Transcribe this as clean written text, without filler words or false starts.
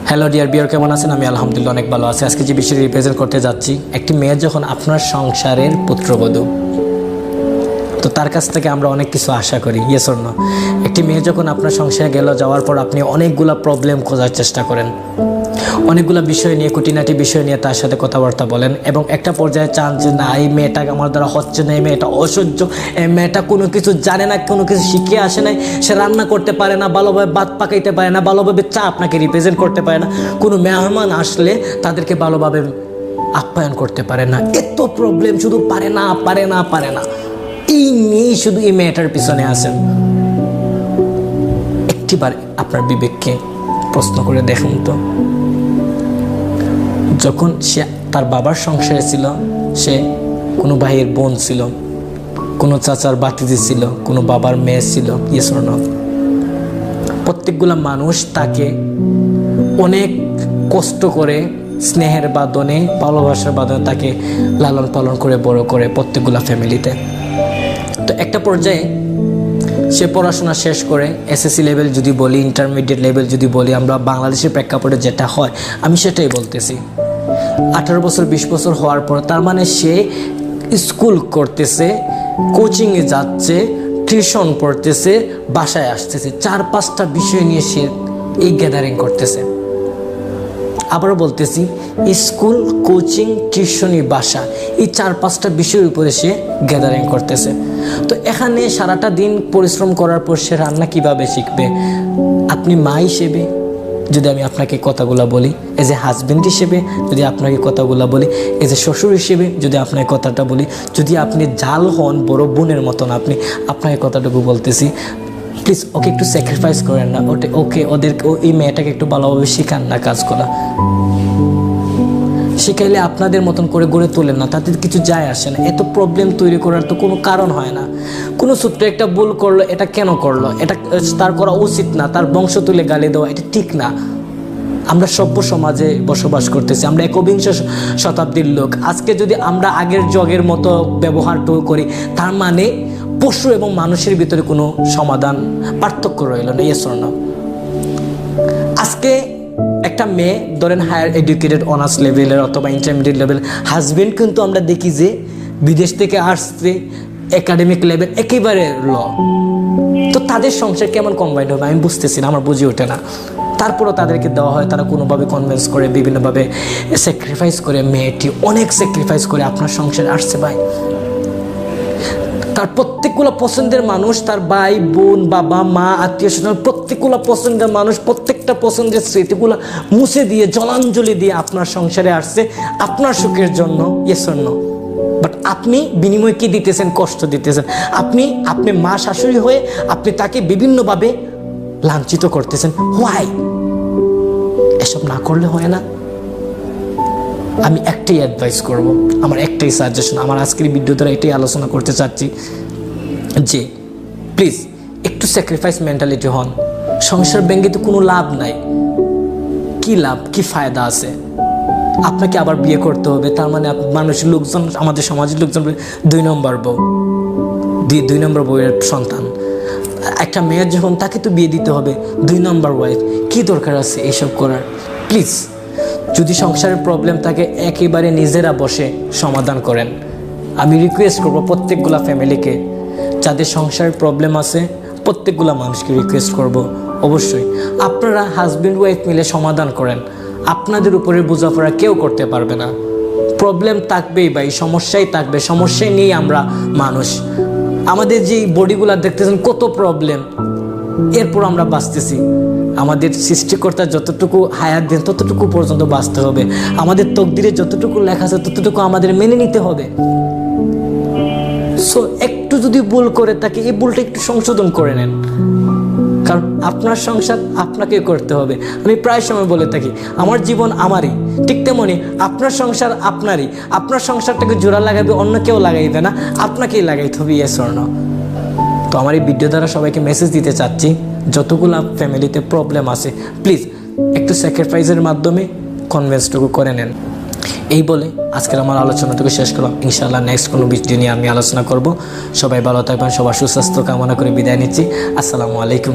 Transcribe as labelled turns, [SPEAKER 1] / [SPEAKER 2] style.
[SPEAKER 1] Hello dear বিয়ার, কেমন আছেন? আমি আলহামদুলিল্লাহ অনেক ভালো আছি। আজকে যে বিষয়টি রিপ্রেজেন্ট করতে যাচ্ছি, একটি মেয়ে যখন আপনার সংসারের পুত্রবধূ, তো তার কাছ থেকে আমরা অনেক কিছু আশা করি, ইয়েস অর নো? একটি মেয়ে যখন আপনার সংসারে যাওয়ার পর আপনি অনেকগুলা প্রবলেম খোঁজার চেষ্টা করেন, অনেকগুলো বিষয় নিয়ে, খুঁটিনাটি বিষয় নিয়ে তার সাথে কথাবার্তা বলেন এবং একটা পর্যায়ে চান যে না, এই মেয়েটা আমার দ্বারা হচ্ছে না, এই মেয়েটা অসহ্য, এই মেয়েটা কোনো কিছু জানে না, কোনো কিছু শিখে আসে নাই, সে রান্না করতে পারে না, ভালোভাবে ভাত পাকাইতে পারে না, ভালোভাবে চা আপনাকে রিপ্রেজেন্ট করতে পারে না, কোনো মেহমান আসলে তাদেরকে ভালোভাবে আপ্যায়ন করতে পারে না, এত প্রবলেম, শুধু পারে না পারে না পারে না, এই নিয়েই শুধু এই মেয়েটার পিছনে আসেন। একটিবার আপনার বিবেককে প্রশ্ন করে দেখুন তো, যখন সে তার বাবার সংসারে ছিল, সে কোনো ভাইয়ের বোন ছিল, কোনো চাচার বাতিজি ছিল, কোনো বাবার মেয়ে ছিল, ইয়েস অর নো? প্রত্যেকগুলা মানুষ তাকে অনেক কষ্ট করে, স্নেহের বাঁধনে, ভালোবাসার বাঁধনে তাকে লালন পালন করে বড় করে, প্রত্যেকগুলা ফ্যামিলিতে। তো একটা পর্যায়ে সে পড়াশোনা শেষ করে এসএসসি লেভেল যদি বলি, ইন্টারমিডিয়েট লেভেল যদি বলি, আমরা বাংলাদেশের প্রেক্ষাপটে যেটা হয় আমি সেটাই বলতেছি। 18 বছর 20 বছর হওয়ার পর, তার মানে সে স্কুল করতেছে, কোচিংয়ে যাচ্ছে, টিউশন পড়তেছে, বাসায় আসতেছে, 4-5টা বিষয় নিয়ে সে এই গ্যাদারিং করতেছে। আবারও বলতেছি, স্কুল, কোচিং, টিউশনি, বাসা, এই 4-5টা বিষয়ের উপরে সে গ্যাদারিং করতেছে। তো এখানে সারাটা দিন পরিশ্রম করার পর সে রান্না কিভাবে শিখবে? আপনি মা হিসেবে যদি আমি আপনাকে কথাগুলো বলি, এজ এ হাজব্যান্ড হিসেবে যদি আপনাকে কথাগুলো বলি, এজ এ শ্বশুর হিসেবে যদি আপনাকে কথাটা বলি, যদি আপনি জাল হন, বড় বোনের মতন আপনাকে কথাটুকু বলতেছি, প্লিজ ওকে একটু স্যাক্রিফাইস করেন না, ওদেরকে এই মেয়েটাকে একটু ভালোভাবে শেখান না, কাজ করা শিখাইলে আপনাদের মতন করে গড়ে তোলেন না, তাদের কিছু যায় আসে না। এত প্রবলেম তৈরি করার তো কোনো কারণ হয় না। কোনো ছোট্ট একটা ভুল করলো, এটা কেন করলো, এটা তার করা উচিত না, তার বংশ তুলে গালি দেওয়া এটা ঠিক না। আমরা সভ্য সমাজে বসবাস করতেছি, আমরা 21শ শতাব্দীর লোক। আজকে যদি আমরা আগের যুগের মতো ব্যবহার করি, তার মানে পশু এবং মানুষের ভিতরে কোনো সমাধান, পার্থক্য রইল না, ইয়েস অর নো? আজকে একটা মেয়ে ধরেন হায়ার এডুকেটেড, অনার্স লেভেলের অথবা ইন্টারমিডিয়েট লেভেল, হাজবেন্ড কিন্তু আমরা দেখি যে বিদেশ থেকে আসছে, একাডেমিক লেভেল একেবারে ল। তো তাদের সংসার কেমন কম্বাইন্ড হবে আমি বুঝতেছি না, আমার বুঝে ওঠে না। তারপরও তাদেরকে দেওয়া হয়, তারা কোনোভাবে কনভিন্স করে, বিভিন্নভাবে স্যাক্রিফাইস করে, মেয়েটি অনেক স্যাক্রিফাইস করে আপনার সংসারে আসছে ভাই। তার প্রত্যেকগুলো পছন্দের মানুষ, তার ভাই বোন, বাবা মা, আত্মীয় স্বজন, প্রত্যেকগুলো পছন্দের মানুষ, প্রত্যেকটা পছন্দের স্মৃতিগুলো মুছে দিয়ে, জলাঞ্জলি দিয়ে আপনার সংসারে আসছে আপনার সুখের জন্য, ইয়েস অর নো? বাট আপনি বিনিময়ে কি দিতেছেন? কষ্ট দিতেছেন। আপনি মা শাশুড়ি হয়ে আপনি তাকে বিভিন্নভাবে লাঞ্ছিত করতেছেন। হোয়াই? এসব না করলে হয় না। আমি একটাই অ্যাডভাইস করব, আমার একটাই সাজেশন, আমার আজকের ভিডিও দ্বারা এটাই আলোচনা করতে চাচ্ছি যে প্লিজ একটু স্যাক্রিফাইস মেন্টালিটি হন। সংসার ভেঙে তো কোনো লাভ নাই। কি লাভ, কি ফায়দা আছে? আপনাকে আবার বিয়ে করতে হবে, তার মানে মানুষের লোকজন, আমাদের সমাজের লোকজন 2 নম্বর বউ, 2 নম্বর বউয়ের সন্তান। একটা মেয়ের যখন, তাকে তো বিয়ে দিতে হবে, 2 নম্বর ওয়াইফ। কি দরকার আছে এইসব করার? প্লিজ, যদি সংসারের প্রবলেম থাকে একেবারে নিজেরা বসে সমাধান করেন। আমি রিকোয়েস্ট করব প্রত্যেকগুলা ফ্যামিলিকে, যাদের সংসারের প্রবলেম আছে, প্রত্যেকগুলা মানুষকে রিকোয়েস্ট করব অবশ্যই আপনারা হাজব্যান্ড ওয়াইফ মিলে সমাধান করেন। আপনাদের উপরে বোঝাপড়া কেউ করতে পারবে না। প্রবলেম থাকবেই ভাই, সমস্যাই থাকবে, সমস্যাই নিয়েই আমরা মানুষ। আমাদের যে বডিগুলা দেখতেছেন কত প্রবলেম, এরপর আমরা বাঁচতেছি। আমাদের সৃষ্টিকর্তা যতটুকু হায়াত দেন ততটুকু পর্যন্ত বাঁচতে হবে। আমাদের তকদিরে যতটুকু লেখা আছে ততটুকু আমাদের মেনে নিতে হবে। সো একটু যদি ভুল করে থাকে, এই ভুলটা একটু সংশোধন করে নেন, কারণ আপনার সংসার আপনাকে করতে হবে। আমি প্রায় সময় বলে থাকি, আমার জীবন আমারই, ঠিক তেমনি আপনার সংসার আপনারই। আপনার সংসারটাকে জোড়া লাগাবে, অন্য কেউ লাগাইবে না, আপনাকেই লাগাইতে হবে, ইয়েস অর নো? তো আমার এই ভিডিও দ্বারা সবাইকে মেসেজ দিতে চাচ্ছি, যতগুলো ফ্যামিলিতে প্রবলেম আছে প্লিজ একটু স্যাক্রিফাইসের মাধ্যমে কনভিন্সটুকু করে নেন। এই বলে আজকের আমার আলোচনাটুকু শেষ করলাম। ইনশাআল্লাহ নেক্সট কোনো ভিডিও নিয়ে আমি আলোচনা করব। সবাই ভালো থাকবেন, সবার সুস্বাস্থ্য কামনা করে বিদায় নিচ্ছি। আসসালামু আলাইকুম।